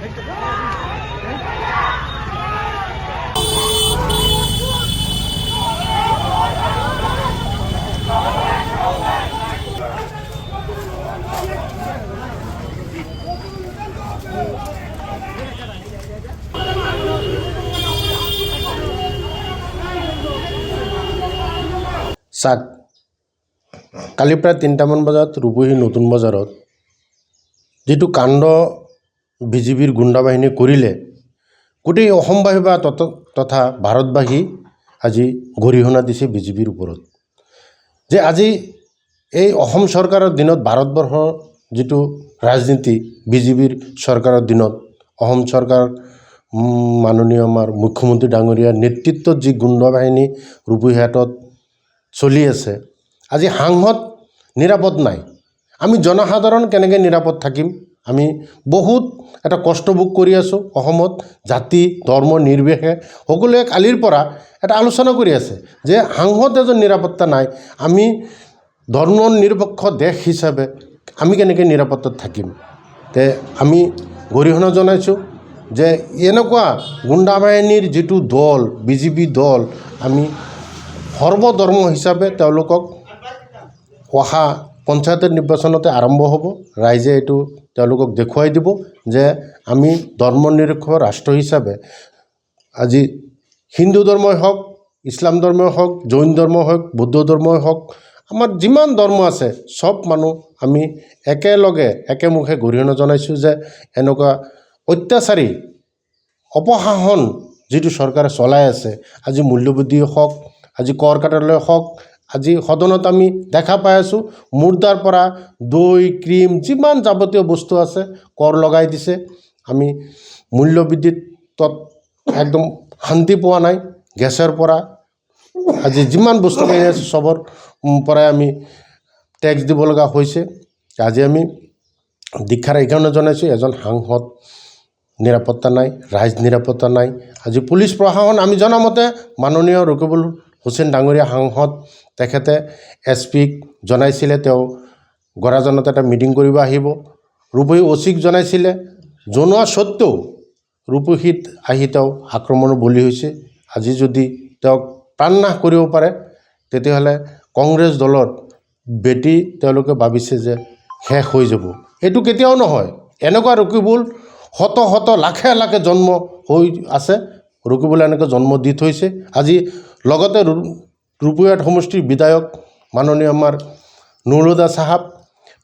চাক কালি প্ৰায় ৩টামান বজাত ৰূপহী নতুন বজাৰত যিটো কাণ্ড বিজেপিৰ গুণ্ডা বাহিনী কৰিলে গোটেই অসমবাসী বা তথা ভাৰতবাসী আজি গৰিহণা দিছে বিজেপিৰ ওপৰত যে আজি এই অসম চৰকাৰৰ দিনত ভাৰতবৰ্ষৰ যিটো ৰাজনীতি বিজেপিৰ চৰকাৰৰ দিনত অসম চৰকাৰ মাননীয় আমাৰ মুখ্যমন্ত্ৰী ডাঙৰীয়াৰ নেতৃত্বত যি গুণ্ডা বাহিনী ৰূপহী হাটত চলি আছে আজি সাংসদ নিৰাপদ নাই আমি জনসাধাৰণ কেনেকৈ নিৰাপদ থাকিম আমি বহুত এটা কষ্ট ভোগ কৰি আছোঁ অসমত জাতি ধৰ্ম নিৰ্বিশেষে সকলোৱে কালিৰ পৰা এটা আলোচনা কৰি আছে যে সাংসদ এজন নিৰাপত্তা নাই আমি ধৰ্ম নিৰপেক্ষ দেশ হিচাপে আমি কেনেকৈ নিৰাপত্তাত থাকিম তে আমি গৰিহণা জনাইছোঁ যে এনেকুৱা গুণ্ডা বাহিনীৰ যিটো দল বিজেপি দল আমি সৰ্বধৰ্ম হিচাপে তেওঁলোকক অহা পঞ্চায়তৰ নিৰ্বাচনতে আৰম্ভ হ'ব ৰাইজে এইটো তেওঁলোকক দেখুৱাই দিব যে আমি ধৰ্ম নিৰপেক্ষ ৰাষ্ট্ৰ হিচাপে আজি হিন্দু ধৰ্মই হওক ইছলাম ধৰ্মই হওক জৈন ধৰ্মই হওক বৌদ্ধ ধৰ্মই হওক আমাৰ যিমান ধৰ্ম আছে সব মানুহ আমি একেলগে একেমুখে গৰিহণা জনাইছোঁ যে এনেকুৱা অত্যাচাৰী অপশাসন যিটো চৰকাৰে চলাই আছে আজি মূল্যবৃদ্ধি হওক আজি কৰ কাটালৈ হওক আজি সদনত আমি দেখা পাই আছোঁ মুৰ্দাৰ পৰা দৈ ক্ৰীম যিমান যাৱতীয় বস্তু আছে কৰ লগাই দিছে আমি মূল্যবৃদ্ধিত একদম শান্তি পোৱা নাই গেছৰ পৰা আজি যিমান বস্তু কিনি আছে সবৰ পৰাই আমি টেক্স দিব লগা হৈছে আজি আমি দীক্ষাৰ এইকাৰণে জনাইছোঁ এজন সাংসদ নিৰাপত্তা নাই ৰাইজ নিৰাপত্তা নাই আজি পুলিচ প্ৰশাসন আমি জনামতে মাননীয় ৰকিবুল হুছেইন ডাঙৰীয়া সাংসদ তেখেতে এছপিক জনাইছিলে তেওঁ গৰাজনত এটা মিটিং কৰিব আহিব ৰূপহী অচিক জনাইছিলে জনোৱা সত্ত্বেও ৰূপহীত আহি তেওঁ আক্ৰমণৰ বলি হৈছে আজি যদি তেওঁক প্ৰাণনাশ কৰিব পাৰে তেতিয়াহ'লে কংগ্ৰেছ দলৰ বেটি তেওঁলোকে ভাবিছে যে শেষ হৈ যাব এইটো কেতিয়াও নহয় এনেকুৱা ৰকিবুল শত লাখে লাখে জন্ম হৈ আছে ৰকিবুলে এনেকৈ জন্ম দি থৈছে আজি লগতে ৰূপহী হাট সমষ্টিৰ বিধায়ক মাননীয় আমাৰ নুৰুল চাহাব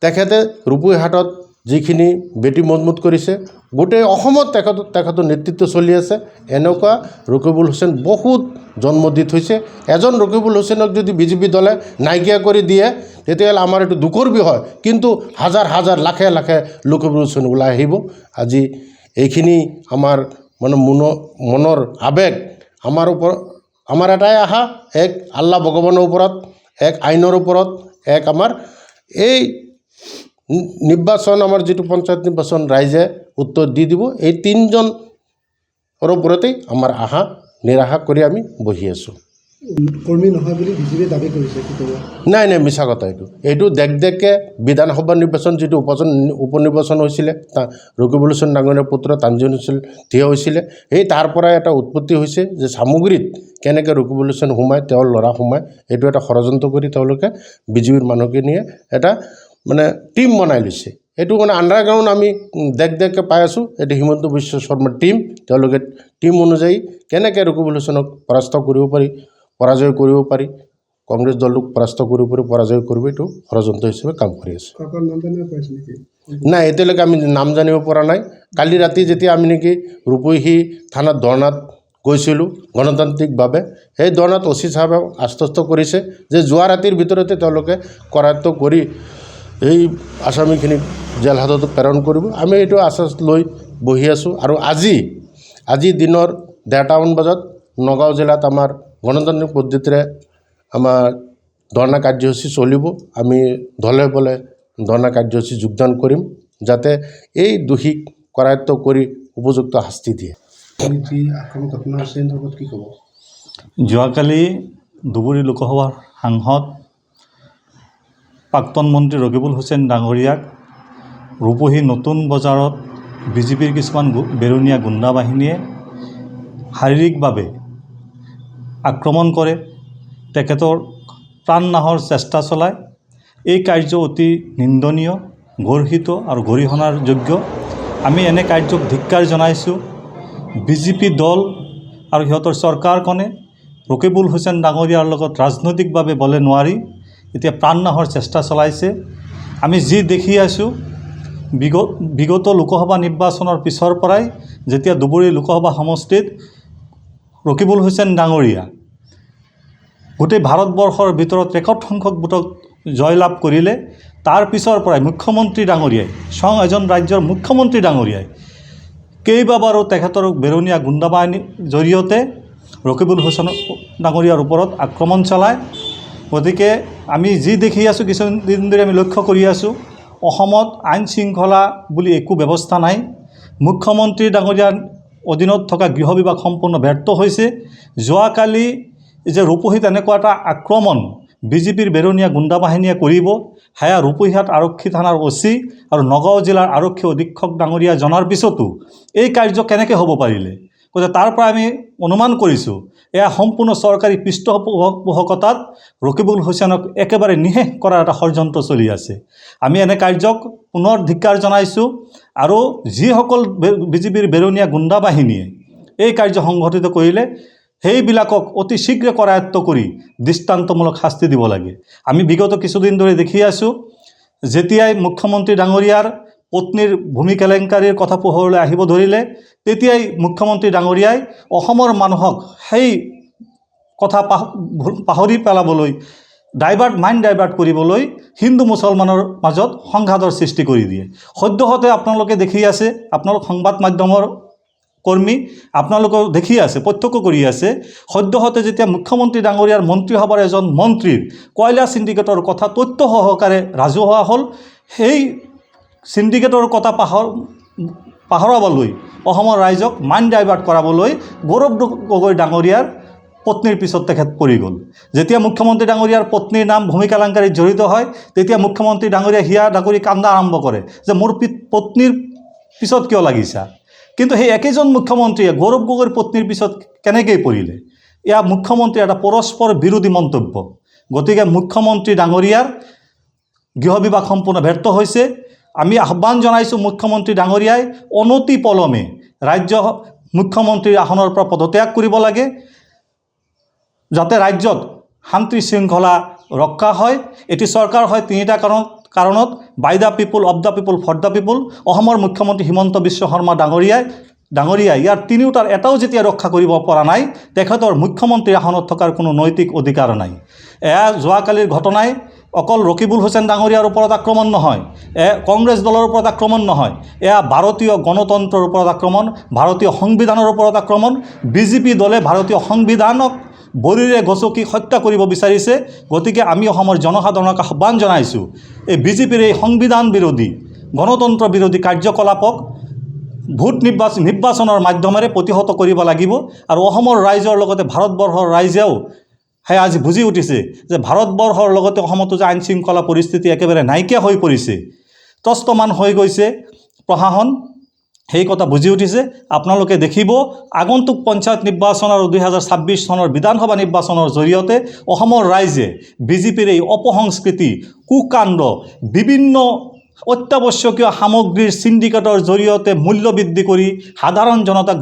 তেখেতে ৰূপহী হাটত যিখিনি বেটি মজবুত কৰিছে গোটেই অসমত তেখেতৰ নেতৃত্ব চলি আছে এনেকুৱা ৰকিবুল হুছেইন বহুত জন্ম দি থৈছে এজন ৰকিবুল হুছেইনক যদি বিজেপি দলে নাইকিয়া কৰি দিয়ে তেতিয়াহ'লে আমাৰ এইটো দুখৰ বিষয় কিন্তু হাজাৰ হাজাৰ লাখে লাখে ৰকিবুল হুছেইন ওলাই আহিব আজি এইখিনি আমাৰ মানে মনৰ আৱেগ আমাৰ ওপৰত আমাৰ এটাই আশা এক আল্লাহ ভগৱানৰ ওপৰত এক আইনৰ ওপৰত এক আমাৰ এই নিৰ্বাচন আমাৰ যিটো পঞ্চায়ত নিৰ্বাচন ৰাইজে উত্তৰ দি দিব এই তিনিজনৰ ওপৰতেই আমাৰ আশা নিৰাশা কৰি আমি বহি আছোঁ কৰ্মী নহয় বুলি বিজেপিয়ে দাবী কৰিছে নাই মিছা কথা এইটো দেখকে বিধানসভা নিৰ্বাচন যিটো উপনিৰ্বাচন হৈছিলে ৰকিবুল হুছেইন ডাঙৰীয়াৰ পুত্ৰ তানজিন হুছেইন থিয় হৈছিলে সেই তাৰ পৰাই এটা উৎপত্তি হৈছে যে সামগ্ৰীত কেনেকৈ ৰকিবুল হুছেইন সোমায় তেওঁৰ ল'ৰা সোমায় এইটো এটা ষড়যন্ত্ৰ কৰি তেওঁলোকে বিজেপিৰ মানুহখিনিয়ে এটা মানে টিম বনাই লৈছে এইটো মানে আণ্ডাৰগ্ৰাউণ্ড আমি দেখকে পাই আছোঁ এইটো হিমন্ত বিশ্ব শৰ্মাৰ টিম তেওঁলোকে টিম অনুযায়ী কেনেকৈ ৰকিবুল হুছেইনক পৰাজয় কৰিব পাৰি কংগ্ৰেছ দলটোক পৰাস্ত কৰিব পাৰি পৰাজয় কৰিব এইটো ষড়যন্ত্ৰ হিচাপে কাম কৰি আছে নাই এতিয়ালৈকে আমি নাম জানিব পৰা নাই কালি ৰাতি যেতিয়া আমি নেকি ৰূপহী থানাত ধৰ্ণাত গৈছিলোঁ গণতান্ত্ৰিকভাৱে সেই ধৰ্ণাত অচি চাহাবে আশ্বস্ত কৰিছে যে যোৱা ৰাতিৰ ভিতৰতে তেওঁলোকে কৰায়ত্ব কৰি এই আসামীখিনিক জেল হাজতত প্ৰেৰণ কৰিব আমি এইটো আশ্বাস লৈ বহি আছোঁ আৰু আজি দিনৰ ১:৩০মান বজাত নগাঁও জিলাত আমাৰ গণতান্ত্ৰিক পদ্ধতিৰে আমাৰ ধৰ্ণা কাৰ্যসূচী চলিব আমি দলে বলে ধৰ্ণা কাৰ্যসূচী যোগদান কৰিম যাতে এই দোষীক কৰায়ত্ব কৰি উপযুক্ত শাস্তি দিয়ে যোৱাকালি ধুবুৰী লোকসভাৰ সাংসদ প্ৰাক্তন মন্ত্ৰী ৰকিবুল হুছেইন ডাঙৰীয়াক ৰূপহী নতুন বজাৰত বিজেপিৰ কিছুমান বেৰুনীয়া গুণ্ডা বাহিনীয়ে শাৰীৰিকভাৱে আক্ৰমণ কৰে, তেখেতৰ প্ৰাণ নাশৰ চেষ্টা চলায়। এই কাৰ্য অতি নিন্দনীয়, গৰ্হিত আৰু গৰিহণাৰ যোগ্য। আমি এনে কাৰ্যক ধিক্কাৰ জনাইছোঁ। বিজেপি দল আৰু সিহঁতৰ চৰকাৰখনে ৰকিবুল হুছেইন ডাঙৰীয়াৰ লগত ৰাজনৈতিকভাৱে বলে নোৱাৰি এতিয়া প্ৰাণ নাশৰ চেষ্টা চলাইছে। আমি যি দেখি আছোঁ, বিগত লোকসভা নিৰ্বাচনৰ পিছৰ পৰাই যেতিয়া ধুবুৰী লোকসভা সমষ্টিত ৰকিবুল হুছেইন ডাঙৰীয়া গোটেই ভাৰতবৰ্ষৰ ভিতৰত ৰেকৰ্ড সংখ্যক ভোটত জয়লাভ কৰিলে, তাৰ পিছৰ পৰাই মুখ্যমন্ত্ৰী ডাঙৰীয়াই, স্বয়ং এজন ৰাজ্যৰ মুখ্যমন্ত্ৰী ডাঙৰীয়াই কেইবাবাৰো তেখেতৰ বেৰুনীয়া গুণ্ডা বাহিনীৰ জৰিয়তে ৰকিবুল হুছেইন ডাঙৰীয়াৰ ওপৰত আক্ৰমণ চলায়। গতিকে আমি যি দেখি আছোঁ, কিছুদিন ধৰি আমি লক্ষ্য কৰি আছোঁ, অসমত আইন শৃংখলা বুলি একো ব্যৱস্থা নাই। মুখ্যমন্ত্ৰী ডাঙৰীয়াৰ অধীনত থকা গৃহ বিভাগ সম্পূৰ্ণ ব্যৰ্থ হৈছে। যোৱাকালি যে ৰূপহীত এনেকুৱা এটা আক্ৰমণ বিজেপিৰ বেৰুনীয়া গুণ্ডা বাহিনীয়ে কৰিব, সেয়া ৰূপহীহাট আৰক্ষী থানাৰ OC আৰু নগাঁও জিলাৰ আৰক্ষী অধীক্ষক ডাঙৰীয়া জনাৰ পিছতো এই কাৰ্য কেনেকৈ হ'ব পাৰিলে? গতিকে তাৰ পৰা আমি অনুমান কৰিছোঁ এয়া সম্পূৰ্ণ চৰকাৰী পৃষ্ঠপোষকতাত ৰকিবুল হুছেইনক একেবাৰে নিঃশেষ কৰাৰ এটা ষড়যন্ত্ৰ চলি আছে। আমি এনে কাৰ্যক পুনৰ ধিক্কাৰ জনাইছোঁ আৰু যিসকল বিজেপিৰ বেৰুনীয়া গুণ্ডা বাহিনীয়ে এই কাৰ্য সংঘটিত কৰিলে সেইবিলাকক অতি শীঘ্ৰে কৰায়ত্ব কৰি দৃষ্টান্তমূলক শাস্তি দিব লাগে। আমি বিগত কিছুদিন ধৰি দেখি আছোঁ, যেতিয়াই মুখ্যমন্ত্ৰী ডাঙৰীয়াৰ পত্নীৰ ভূমি কেলেংকাৰীৰ কথা পোহৰলৈ আহিব ধৰিলে, তেতিয়াই মুখ্যমন্ত্ৰী ডাঙৰীয়াই অসমৰ মানুহক সেই কথা পাহৰি পেলাবলৈ মাইণ্ড ডাইভাৰ্ট কৰিবলৈ হিন্দু মুছলমানৰ মাজত সংঘাতৰ সৃষ্টি কৰি দিয়ে। সদ্যহতে আপোনালোকে দেখি আছে, আপোনালোক সংবাদ মাধ্যমৰ কৰ্মী, আপোনালোকে দেখি আছে, প্ৰত্যক্ষ কৰি আছে, সদ্যহতে যেতিয়া মুখ্যমন্ত্ৰী ডাঙৰীয়াৰ মন্ত্ৰীসভাৰ এজন মন্ত্ৰীৰ কয়লা চিণ্ডিকেটৰ কথা তথ্য সহকাৰে ৰাজহুৱা হ'ল, সেই চিণ্ডিকেটৰ কথা পাহৰাবলৈ অসমৰ ৰাইজক মাইণ্ড ডাইভাৰ্ট কৰাবলৈ গৌৰৱ গগৈ ডাঙৰীয়াৰ পত্নীৰ পিছত তেখেত পৰি গ'ল। যেতিয়া মুখ্যমন্ত্ৰী ডাঙৰীয়াৰ পত্নীৰ নাম ভূমি কেলেংকাৰীত জড়িত হয়, তেতিয়া মুখ্যমন্ত্ৰী ডাঙৰীয়াই হিয়া ডাঙৰী কান্দা আৰম্ভ কৰে যে মোৰ পত্নীৰ পিছত কিয় লাগিছা? কিন্তু সেই একেজন মুখ্যমন্ত্ৰীয়ে গৌৰৱ গগৈৰ পত্নীৰ পিছত কেনেকৈ পৰিলে? এয়া মুখ্যমন্ত্ৰীৰ এটা পৰস্পৰ বিৰোধী মন্তব্য। গতিকে মুখ্যমন্ত্ৰী ডাঙৰীয়াৰ গৃহ বিভাগ সম্পূৰ্ণ ব্যৰ্থ হৈছে। আমি আহ্বান জনাইছোঁ মুখ্যমন্ত্ৰী ডাঙৰীয়াই অনতি পলমে ৰাজ্য মুখ্যমন্ত্ৰীৰ আসনৰ পৰা পদত্যাগ কৰিব লাগে, যাতে ৰাজ্যত শান্তি শৃংখলা ৰক্ষা হয়। এটি চৰকাৰ হয় তিনিটা কাৰণত, by the people, of the people, for the people. অসমৰ মুখ্যমন্ত্ৰী হিমন্ত বিশ্ব শৰ্মা ডাঙৰীয়াই ইয়াৰ তিনিওটাৰ এটাও যেতিয়া ৰক্ষা কৰিব পৰা নাই, তেখেতৰ মুখ্যমন্ত্ৰীৰ আসনত থকাৰ কোনো নৈতিক অধিকাৰ নাই। এয়া যোৱাকালিৰ ঘটনাই অকল ৰকিবুল হুছেইন ডাঙৰীয়াৰ ওপৰত আক্ৰমণ নহয়, কংগ্ৰেছ দলৰ ওপৰত আক্ৰমণ নহয়, এয়া ভাৰতীয় গণতন্ত্ৰৰ ওপৰত আক্ৰমণ, ভাৰতীয় সংবিধানৰ ওপৰত আক্ৰমণ। বিজেপি দলে ভাৰতীয় সংবিধানক বৰিৰে গচকি হত্যা কৰিব বিচাৰিছে। গতিকে আমি অসমৰ জনসাধাৰণক আহ্বান জনাইছোঁ, এই বিজেপিৰ এই সংবিধান বিৰোধী, গণতন্ত্ৰ বিৰোধী কাৰ্যকলাপক ভোট নিৰ্বাচনৰ মাধ্যমেৰে প্ৰতিহত কৰিব লাগিব। আৰু অসমৰ ৰাইজৰ লগতে ভাৰতবৰ্ষৰ ৰাইজেও সেয়া আজি বুজি উঠিছে যে ভাৰতবৰ্ষৰ লগতে অসমতো যে আইন শৃংখলা পৰিস্থিতি একেবাৰে নাইকিয়া হৈ পৰিছে, ত্ৰস্তমান হৈ গৈছে প্ৰশাসন, সেই কথা বুজি উঠিছে। আপোনালোকে দেখিব আগন্তুক পঞ্চায়ত নিৰ্বাচন আৰু 2026 চনৰ বিধানসভা নিৰ্বাচনৰ জৰিয়তে অসমৰ ৰাইজে বিজেপিৰ এই অপসংস্কৃতি, কুকাণ্ড, বিভিন্ন অত্যাৱশ্যকীয় সামগ্ৰীৰ চিণ্ডিকেটৰ জৰিয়তে মূল্য বৃদ্ধি কৰি সাধাৰণ জনতাক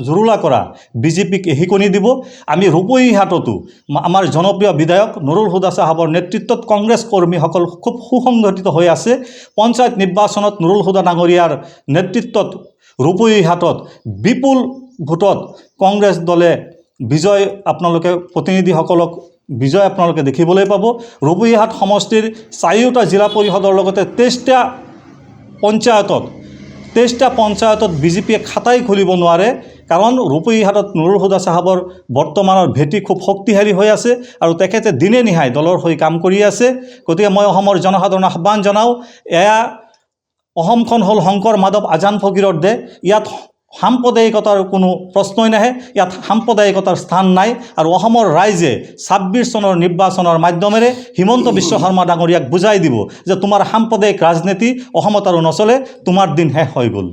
জুৰুলা কৰা বিজেপিক এশিকনি দিব। আমি ৰূপহীহাটতো আমাৰ জনপ্ৰিয় বিধায়ক নুৰুল হুদা চাহাবৰ নেতৃত্বত কংগ্ৰেছ কৰ্মীসকল খুব সুসংগঠিত হৈ আছে। পঞ্চায়ত নিৰ্বাচনত নুৰুল হুদা ডাঙৰীয়াৰ নেতৃত্বত ৰূপহীহাটত বিপুল ভোটত কংগ্ৰেছ দলে বিজয়, আপোনালোকে প্ৰতিনিধিসকলক বিজয় আপোনালোকে দেখিবলৈ পাব। ৰূপহীহাট সমষ্টিৰ 4টা জিলা পৰিষদৰ লগতে 23টা পঞ্চায়তত বিজেপিয়ে খাটাই খুলিব নোৱাৰে, কাৰণ ৰূপহীহাটত নুৰুল হুদা চাহাবৰ বৰ্তমানৰ ভেটি খুব শক্তিশালী হৈ আছে আৰু তেখেতে দিনে নিশাই দলৰ হৈ কাম কৰি আছে। গতিকে মই অসমৰ জনসাধাৰণক আহ্বান জনাওঁ, এয়া অসমখন হ'ল শংকৰ মাধৱ আজান ফকীৰৰ দেশ, ইয়াত সাম্প্ৰদায়িকতাৰ কোনো প্ৰশ্নই নাহে, ইয়াত সাম্প্ৰদায়িকতাৰ স্থান নাই। আৰু অসমৰ ৰাইজে 26 চনৰ নিৰ্বাচনৰ মাধ্যমেৰে হিমন্ত বিশ্ব শৰ্মা ডাঙৰীয়াক বুজাই দিব যে তোমাৰ সাম্প্ৰদায়িক ৰাজনীতি অসমত আৰু নচলে, তোমাৰ দিন শেষ হৈ গ'ল।